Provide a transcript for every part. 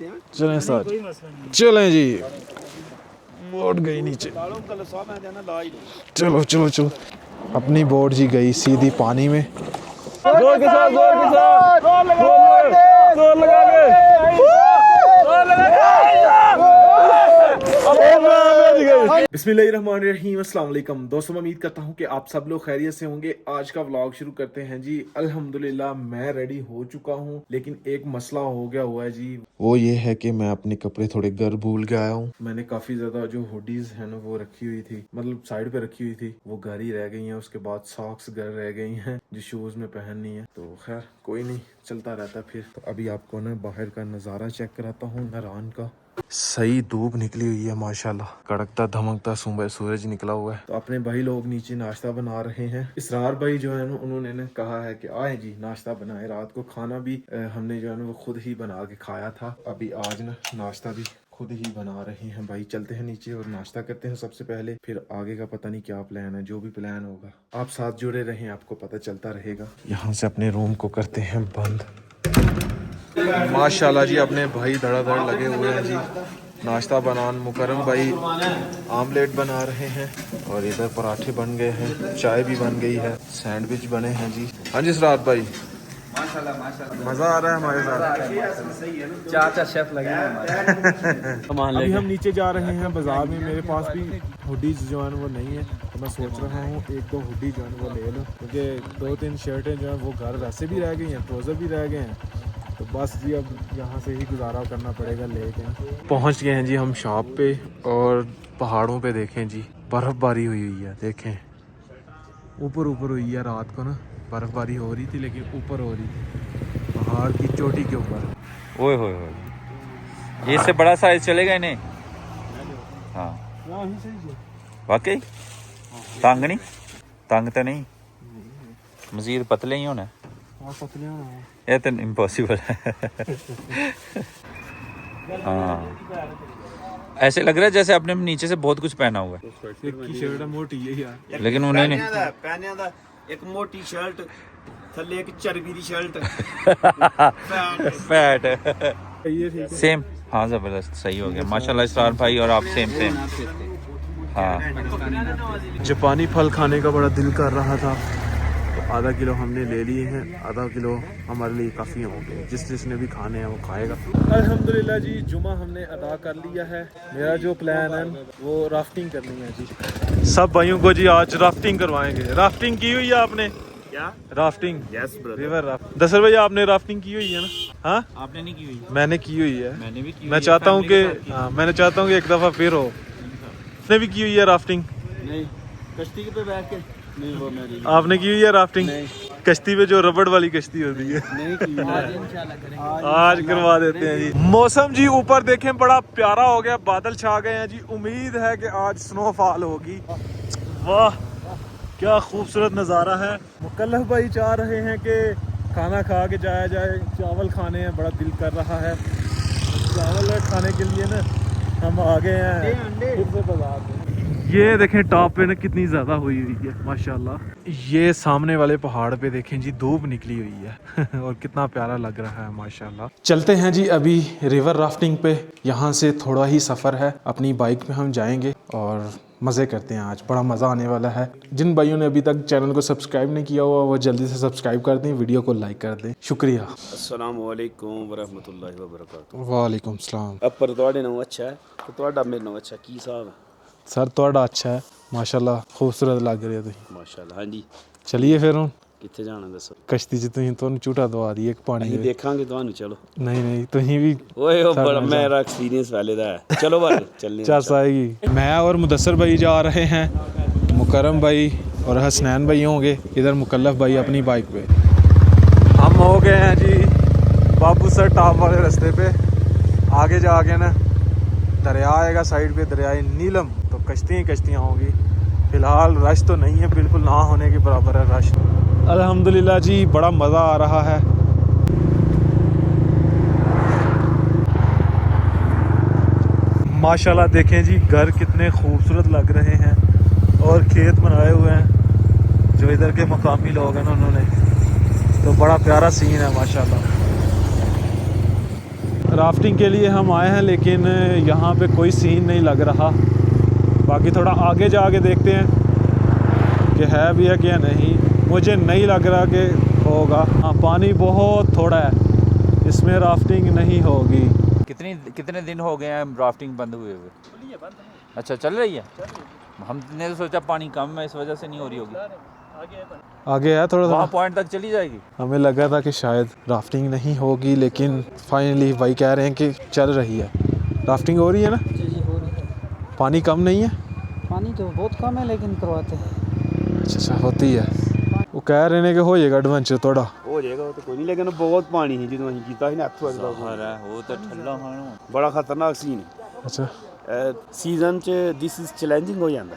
चलें सर, चलें जी। बोट गई नीचे। चलो चलो चलो। अपनी बोट जी गई सीधी पानी में। जोर के साथ, जोर के साथ, जोर लगा के। बिस्मिल्लाहिर्रहमानिर्रहीम। अस्सलाम वालेकुम दोस्तों, उम्मीद करता हूँ कि आप सब लोग खैरियत से होंगे। आज का व्लॉग शुरू करते हैं जी। अल्हम्दुलिल्लाह मैं रेडी हो चुका हूँ, लेकिन एक मसला हो गया हुआ है जी। वो ये है कि मैं अपने कपड़े थोड़े घर भूल के आया हूँ। मैंने काफी ज्यादा जो हुडीज है ना वो रखी हुई थी, मतलब साइड पे रखी हुई थी, वो घर ही रह गई हैं। उसके बाद सॉक्स घर रह गई हैं जो शूज में पहननी है। तो खैर कोई नहीं, चलता रहता फिर। तो अभी आपको ना बाहर का नजारा चेक कराता हूँ नारान का। सही धूप निकली हुई है माशाल्लाह, कड़कता धमकता सुबह सूरज निकला हुआ है। तो अपने भाई लोग नीचे नाश्ता बना रहे हैं। इसरार भाई जो है ना उन्होंने ना कहा है कि आए जी नाश्ता बनाए। रात को खाना भी हमने जो है ना वो खुद ही बना के खाया था। अभी आज ना नाश्ता भी खुद ही बना रहे हैं भाई। चलते हैं नीचे और नाश्ता करते हैं सबसे पहले, फिर आगे का पता नहीं क्या प्लान है। जो भी प्लान होगा आप साथ जुड़े रहें, आपको पता चलता रहेगा। यहाँ से अपने रूम को करते हैं बंद। माशाल्लाह जी अपने भाई धड़ाधड़ लगे हुए हैं जी नाश्ता बनान। मुकरम भाई आमलेट बना रहे हैं और इधर पराठे बन गए हैं, चाय भी बन गई है, सैंडविच बने हैं जी। हाँ जी सरार भाई, माशाल्लाह माशाल्लाह मजा आ रहा है हमारे साथ। चाचा शेफ लगे हैं। अभी हम नीचे जा रहे हैं बाजार में। मेरे पास भी हुडीज जो है वो नहीं है, तो मैं सोच रहा हूँ एक दो हुडी जो है वो ले लूँ, क्योंकि दो तीन शर्टें जो है वो घर वैसे भी रह गई हैं, ट्राउज़र भी रह गए हैं। तो बस जी अब यहाँ से ही गुजारा करना पड़ेगा लेके। पहुँच गए हैं जी हम शॉप पे, और पहाड़ों पे देखें जी बर्फ़बारी हुई हुई है। देखें ऊपर ऊपर हुई है, रात को ना बर्फ़बारी हो रही थी, लेकिन ऊपर हो रही थी पहाड़ की चोटी के ऊपर। ओए होए होए, ये इससे बड़ा साइज चलेगा इन्हें। हाँ वाकई तंग नहीं, तंग तो नहीं, मजीद पतले ही होना। ये तो इम्पॉसिबल है। हाँ ऐसे लग रहा है जैसे आपने नीचे से बहुत कुछ पहना हुआ है। एक शर्ट मोटी है यार, लेकिन उन्होंने एक मोटी शर्ट थल्ले एक चर्बी दी शर्ट फैट ये ठीक है। सेम। हाँ जबरदस्त, सही हो गया माशाल्लाह। इसरार भाई और आप सेम सेम। हाँ जापानी फल खाने का बड़ा दिल कर रहा था, तो आधा किलो हमने ले लिए हैं। आधा किलो हमारे लिए काफ़ी होंगे, जिसने भी खाने हैं वो खाएगा। अल्हम्दुलिल्लाह जी जुमा हमने अदा कर लिया है। मेरा जो प्लान है वो राफ्टिंग करनी है जी। सब भाइयों को जी आज राफ्टिंग करवाएंगे। राफ्टिंग की हुई है आपने? क्या rafting? Yes brother. River rafting. दसर भैया आपने राफ्टिंग की हुई है ना? हाँ आपने नहीं की हुई? मैंने की हुई है। मैंने भी की हुई मैं है, चाहता हूँ फैमिली कि के साथ की। हाँ मैंने चाहता हूँ कि एक दफ़ा फिर हो। उसने भी की हुई है राफ्टिंग? नहीं, कश्ती पे बैठ के नहीं, वो मेरी आपने की हुई है राफ्टिंग? कश्ती पे जो रबड़ वाली कश्ती होती है, नहीं की हुई। आज करवा देते हैं जी। मौसम जी ऊपर देखें बड़ा प्यारा हो गया, बादल छा गए हैं जी। उम्मीद है कि आज स्नोफॉल होगी। वाह क्या खूबसूरत नज़ारा है। मुकल्लफ भाई चाह रहे हैं कि खाना खा के जाया जाए, चावल खाने हैं, बड़ा दिल कर रहा है। चावल खाने के लिए ना हम आ गए हैं फिर से बाजार में। ये देखें टॉप पे ना कितनी ज़्यादा हुई हुई है माशाल्लाह। ये सामने वाले पहाड़ पे देखें जी धूप निकली हुई है और कितना प्यारा लग रहा है माशाल्लाह। चलते हैं जी अभी रिवर राफ्टिंग पे। यहाँ से थोड़ा ही सफ़र है, अपनी बाइक पे हम जाएंगे और मज़े करते हैं। आज बड़ा मज़ा आने वाला है। जिन भाइयों ने अभी तक चैनल को सब्सक्राइब नहीं किया हुआ वो जल्दी से सब्सक्राइब कर दें, वीडियो को लाइक कर दें। शुक्रिया। अस्सलाम वालेकुम वरहमतुल्लाहि वबरकातुहू। वालेकुम सलाम। पर ਤੁਹਾਡੇ नाम अच्छा है तो ਤੁਹਾਡਾ ਮੇਰੇ नाम अच्छा की हिसाब है? सर ਤੁਹਾਡਾ अच्छा है माशाल्लाह, खूबसूरत लग रहे हो तुम माशाल्लाह। हाँ जी चलिए फिर हम कितने जाना दसो? कश्ती च तुम झूठा दवा दी एक पानी ਅਸੀਂ में। ਦੇਖਾਂਗੇ ਤੁਹਾਨੂੰ। ਚਲੋ नहीं नहीं तुम भी ਓਏ ਉਹ ਬੜਾ ਮੇਰਾ एक्सपीरियंस पहले ਦਾ है। चलो बाहर चलने चर्च आएगी। मैं और मुदस्सर भाई जा रहे हैं, मुकरम भाई और हसनैन भाई होंगे इधर, मुकल्लफ भाई अपनी बाइक पे। हम हो गए हैं जी बाबू सर टॉप वाले रास्ते पे। आगे जाके ना दरिया आएगा साइड पे, दरियाए नीलम, तो कश्तियाँ होंगी। फ़िलहाल रश तो नहीं है, बिल्कुल ना होने के बराबर है रश। अल्हम्दुलिल्लाह जी बड़ा मज़ा आ रहा है। माशाल्लाह देखें जी घर कितने खूबसूरत लग रहे हैं और खेत बनाए हुए हैं जो इधर के मकामी लोग हैं ना उन्होंने, तो बड़ा प्यारा सीन है माशाल्लाह। राफ्टिंग के लिए हम आए हैं, लेकिन यहाँ पे कोई सीन नहीं लग रहा। बाकी थोड़ा आगे जाके देखते हैं कि है भी है क्या नहीं। मुझे नहीं लग रहा कि होगा। हाँ, पानी बहुत थोड़ा है, इसमें राफ्टिंग नहीं होगी। कितने दिन हो गए हैं राफ्टिंग बंद हुए हुए? अच्छा, चल रही है। हमने तो सोचा पानी कम है इस वजह से नहीं हो रही होगी। आगे है थोड़ा वहाँ सा, पॉइंट तक चली जाएगी। हमें लगा था कि शायद राफ्टिंग नहीं होगी, लेकिन फाइनली भाई कह रहे हैं कि चल रही है। राफ्टिंग हो रही है ना? जी जी हो रही है। पानी कम नहीं है? पानी तो बहुत कम है लेकिन करवाते हैं। अच्छा, होती है। वो कह रहे हैं कि हो जाएगा एडवेंचर थोड़ा। हो जाएगा वो तो कोई नहीं, लेकिन बहुत पानी है जो ਅਸੀਂ ਕੀਤਾ ਸੀ ਨਾ ਇੱਥੋਂ ज़हर है वो तो ठंडा है। ਬੜਾ ਖਤਰਨਾਕ ਸੀਨ ਹੈ। अच्छा, ਸੀਜ਼ਨ 'ਚ ਦਿਸ ਇਜ਼ ਚੈਲੰਜਿੰਗ ਹੋ ਜਾਂਦਾ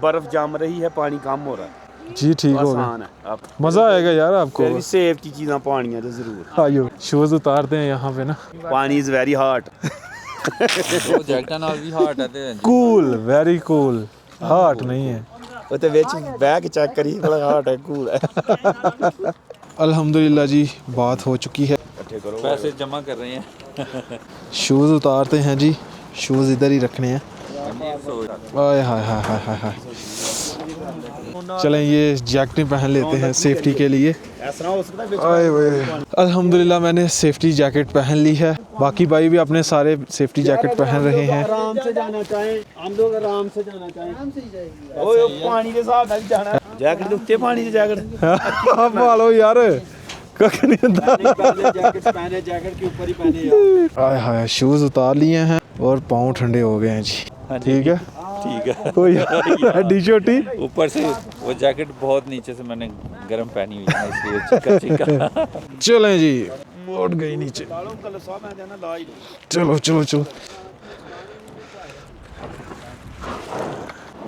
बर्फ जम रही है, पानी कम हो रहा है, जी ठीक हो आसान गया। है। आप मज़ा आएगा यार आपको। फिर भी सेफ्टी चीज़ें पानी तो ज़रूर। आइयो, शूज़ उतारते हैं यहाँ पे ना। पानी इज़ वेरी हॉट। वो जैकेट नाल भी हॉट है ते कूल, वेरी कूल। हॉट नहीं है। वो तो विच बह के चेक करिए, बड़ा हॉट है, कूल है। अल्हम्दुलिल्लाह जी, बात हो चुकी है। इकट्ठे करो पैसे जमा कर रहे हैं। शूज़ उतारते हैं जी, शूज़ इधर ही रखने हैं। आय हाय हाय हाय हाय हाय। चलें, ये जैकेटें पहन लेते हैं सेफ्टी के लिए। ऐसा हो सकता है आए वे, अल्हम्दुलिल्लाह मैंने सेफ्टी जैकेट पहन ली है। बाकी भाई भी अपने सारे सेफ्टी जैकेट पहन रहे हैं। आराम से जाना चाहें, हम लोग आराम से जाना चाहें, आराम से ही जाएगी। ओए पानी के साथ नहीं जाना। जैकेट के ऊपर पानी की जैकेट आप वालो यार, कख नहीं होता। जैकेट पहने, जैकेट के ऊपर ही पहने यार। आय हाय, शूज़ उतार लिए हैं और पाँव ठंडे हो गए हैं जी। ठीक है, ठीक है। कोई हड्डी छोटी। ऊपर से वो जैकेट बहुत नीचे से मैंने गर्म पहनी हुई है इसलिए चिका चिका। चलें जी, मोड़ गई नीचे। चलो चलो चलो।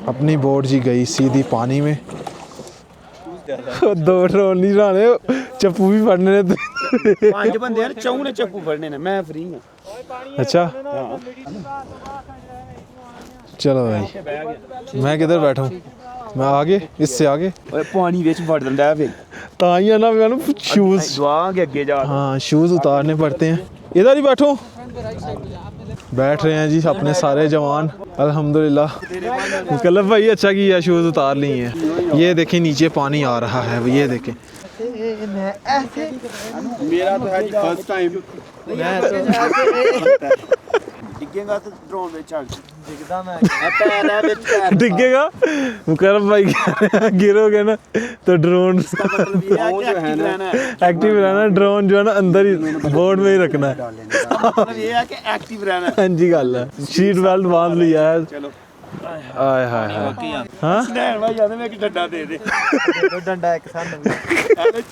अपनी बोट जी गई सीधी पानी में। दो ड्रोन नहीं लाने, चप्पू भी फड़ने ने। पांच बंदे हैं, चौं ने चप्पू फड़ने ने, मैं फ्री हूं। अच्छा, चलो भाई, मैं किधर बैठूं? मैं आगे, इससे आगे। ओए पानी विच वड़ दिंदा है फिर ताई है ना मैंने शूज़। दुआ के आगे जा। हाँ, शूज़ उतारने पड़ते हैं। इधर ही बैठो। बैठ रहे हैं जी अपने सारे जवान, अल्हम्दुलिल्लाह। मुकल्लफ भाई अच्छा किया, शूज़ उतार लिए हैं। ये देखें नीचे पानी आ रहा है, ये देखें। मेरा तो है जी फर्स्ट टाइम। मैं तो डिगेगा तो ड्रोन में चढ़ दिखदा मैं पैर है विच पैर डिगेगा। मुकल्लफ भाई गिरोगे ना तो ड्रोन एक्टिव रहना। ड्रोन जो है ना अंदर ही बोर्ड में ही रखना है। मतलब ये है कि एक्टिव रहना। हाँ जी, गल है। सीट बेल्ट बांध लिया है। चलो आय हाय हाय। हाँ, स्नैन भाई याद मैं कि डंडा दे दे। दो डंडा एक साथ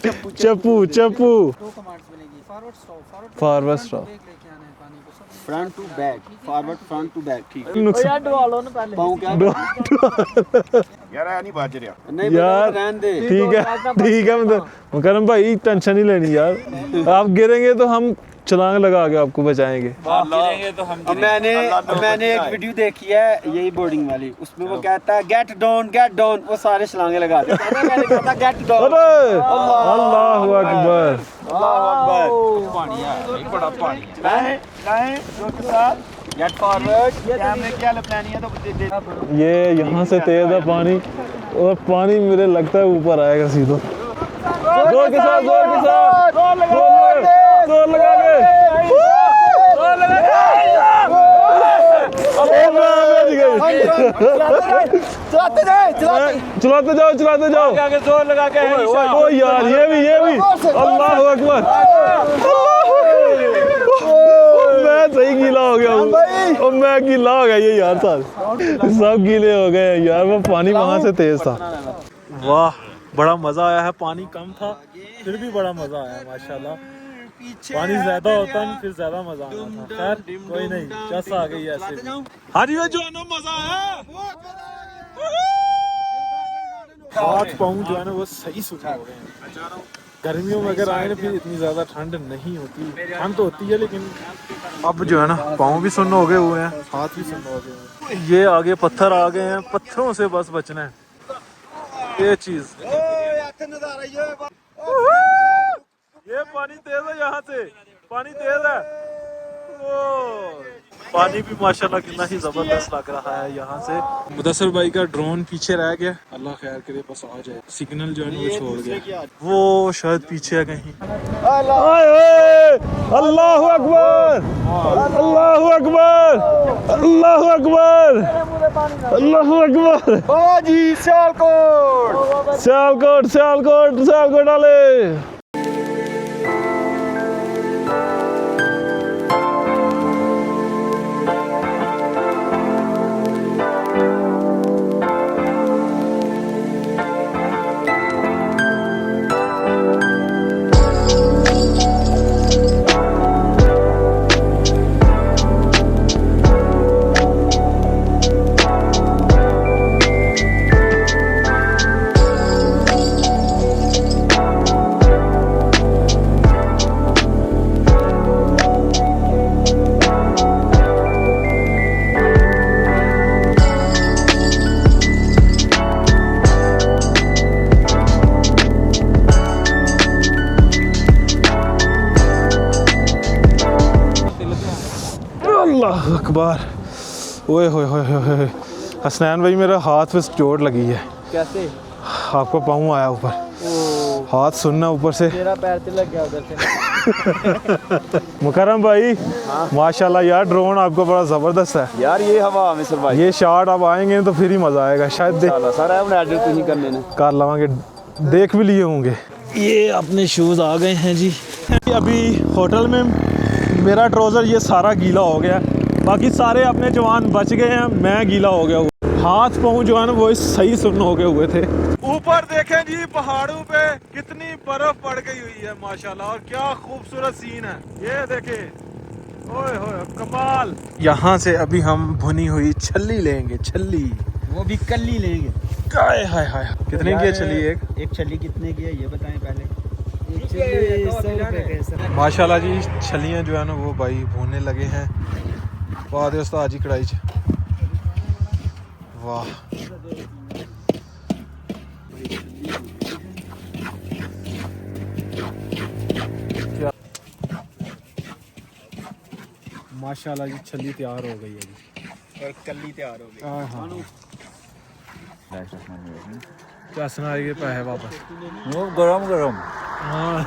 चप्पू चप्पू चप्पू। दो कमांड्स मिलेगी, forward stop, forward stop, break लेके आना है पानी को सब। Front to back, forward front to back. ठीक नुकसान डुआ लो ना पहले। पाऊं क्या यार है नहीं बाज रहा। नहीं यार रहन दे। ठीक है मुकरम भाई, टेंशन नहीं लेनी यार। आप गिरेंगे तो हम छलांग लगा के आपको बचाएंगे। आप गिरेंगे तो हम मैंने एक वीडियो देखी है यही बोर्डिंग वाली, उसमें वो कहता है गेट डाउन, वो सारे छलांगे लगाते हैं। मैंने कहा गेट डाउन। अरे अल्लाहु अकबर। पानी है, बड़ा पानी है। लाएं जो के साथ गेट फॉरवर्ड। कैमरे क्या प्लान है तो दे। ये यहाँ से तेज है पानी, और पानी मेरे लगता है ऊपर आएगा सीधा। जोर के साथ जोर लगा के चलाते जाओ आगे जोर लगा के ओ यार, ये भी अल्लाहु अकबर। मैं सही गीला हो गया हूँ। और मैं गीला हो गया ये यार, सब गीले हो गए यार। वो पानी वहाँ से तेज था। वाह, बड़ा मजा आया है। पानी कम था फिर भी बड़ा मजा आया माशाल्लाह। पानी ज्यादा होता है फिर ज्यादा मजा आना था। खैर कोई नहीं, जस आ गई ऐसे। हाँ जी जो है ना, मजा आया। हाथ पाँव जो है ना वो सही सूखे हो गए हैं। गर्मियों में अगर आए ना फिर इतनी ज्यादा ठंड नहीं होती। ठंड तो होती है लेकिन अब जो है ना पाँव भी सुन्न हो गए हुए हैं, हाथ भी सुन्न हो गए हैं। ये आगे पत्थर आ गए हैं, पत्थरों से बस बचना है। ये चीज ये पानी तेज है, यहाँ से पानी तेज है। ओ, पानी भी माशाल्लाह कितना ही जबरदस्त लग रहा है यहाँ से। मुदस्सिर भाई का ड्रोन पीछे रह गया, अल्लाह खैर करे बस आ जाए। सिग्नल जो है वो छोड़ गया, वो शायद पीछे है कहीं। अल्लाह अकबर, अल्लाह अकबर, अल्लाह अकबर, अल्लाह अकबर। जी सियालकोट, सियालकोट, सियालकोट, सियालकोट वाले। अल्लाह अकबर। ओए होए होए होए होए। हसनैन भाई मेरा हाथ पे चोट लगी है। कैसे? आपका पाँव आया ऊपर, हाथ सुनना ऊपर से। मेरा पैर से लग गया उधर से। मुकरम भाई माशाल्लाह यार, ड्रोन आपको बड़ा ज़बरदस्त है यार ये हवा मिस्र भाई, ये शॉट आप आएंगे तो फिर ही मज़ा आएगा शायद। सारा एडिट तुम करने ने कर लवांगे, देख भी लिए होंगे। ये अपने शूज़ आ गए हैं जी। अभी होटल में मेरा ट्राउज़र ये सारा गीला हो गया, बाकी सारे अपने जवान बच गए हैं, मैं गीला हो गया हूँ। हाथ पाँव जो है ना वो सही सुन्न हो गए हुए थे। ऊपर देखें जी पहाड़ों पे कितनी बर्फ पड़ गई हुई है माशाल्लाह, और क्या खूबसूरत सीन है ये देखे। ओए होए कमाल। यहाँ से अभी हम भुनी हुई छल्ली लेंगे, छल्ली वो भी कल्ली लेंगे। हाय हाय हाय। कितने की है छल्ली? एक छल्ली कितने की है ये बताएं पहले। माशाल्लाह जी छलियाँ जो है ना वो भाई भूनने लगे हैं। वाह दे उस्ताद जी कढ़ाई च, वाह। माशाल्लाह जी छली तैयार हो गई है जी, और कल्ली तैयार हो गई। हाँ हाँ। पैसे आ गए पैसे वापस। वो गरम गरम। हाँ।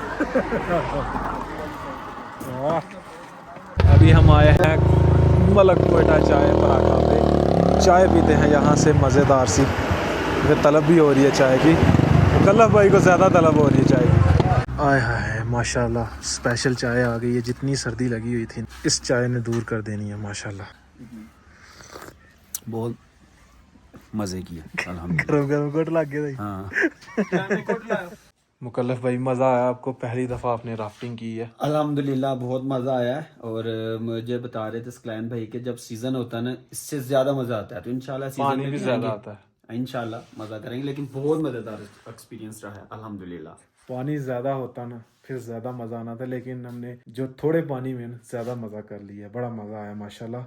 अभी हम आए हैं मलक कोयटा चाय पराठा पे, चाय पीते हैं यहाँ से मज़ेदार सी। मुझे तलब भी हो रही है चाय की, मुकल्लफ भाई को ज़्यादा तलब हो रही है चाय की। आय हाय माशाल्लाह स्पेशल चाय आ गई है, जितनी सर्दी लगी हुई थी इस चाय ने दूर कर देनी है माशाल्लाह। बहुत मजे की है गरम गरम कोट लग गया। हाँ। मुकल्लफ भाई मज़ा आया आपको? पहली दफ़ा आपने राफ्टिंग की है? अल्हम्दुलिल्लाह बहुत मज़ा आया है। और मुझे बता रहे थे स्कलैन भाई के जब सीज़न होता है ना इससे ज़्यादा मज़ा आता है, तो इंशाल्लाह सीज़न पानी में भी भी ज़्यादा आएंगे। आता है, इंशाल्लाह मज़ा करेंगे, लेकिन बहुत मज़ेदार एक्सपीरियंस रहा है अल्हम्दुलिल्लाह। पानी ज़्यादा होता ना फिर ज़्यादा मज़ा आना था, लेकिन हमने जो थोड़े पानी में ना ज़्यादा मज़ा कर लिया, बड़ा मज़ा आया माशाल्लाह।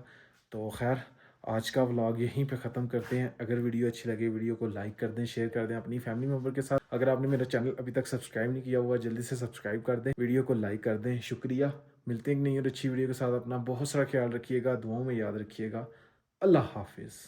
तो खैर आज का व्लॉग यहीं पे ख़त्म करते हैं। अगर वीडियो अच्छी लगे वीडियो को लाइक कर दें, शेयर कर दें अपनी फैमिली मेम्बर के साथ। अगर आपने मेरा चैनल अभी तक सब्सक्राइब नहीं किया हुआ जल्दी से सब्सक्राइब कर दें, वीडियो को लाइक कर दें। शुक्रिया। मिलते हैं नई और अच्छी वीडियो के साथ। अपना बहुत सारा ख्याल रखिएगा, दुआओं में याद रखिएगा। अल्लाह हाफिज़।